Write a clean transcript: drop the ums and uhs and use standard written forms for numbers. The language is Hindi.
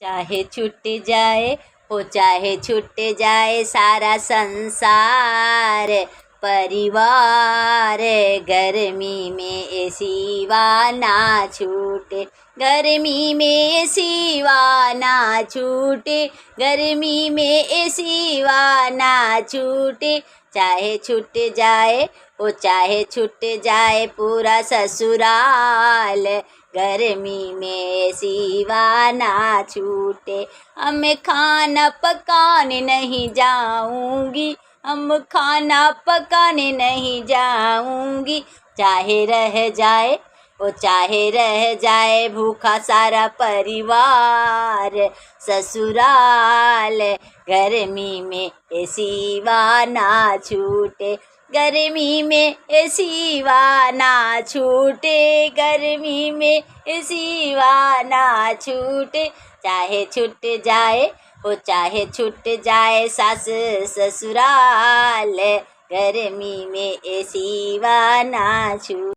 चाहे छूट जाए हो चाहे छूट जाए सारा संसार, परिवार गर्मी में एसी वा ना छूटे, गर्मी में एसी वा ना छूटे, गर्मी में एसी वा ना छूटे। चाहे छूट जाए ओ चाहे छूट जाए पूरा ससुराल, गर्मी में सिवा ना छूटे। हम खाना पकाने नहीं जाऊंगी, हम खाना पकाने नहीं जाऊंगी। चाहे रह जाए ओ चाहे रह जाए भूखा सारा परिवार, ससुराल गर्मी में सिवा ना छूटे, गर्मी में सिवा ना छूटे, गर्मी में सिवा ना छूटे। चाहे छूट जाए ओ चाहे छूट जाए सास ससुराल, गर्मी में सिवा ना छूटे।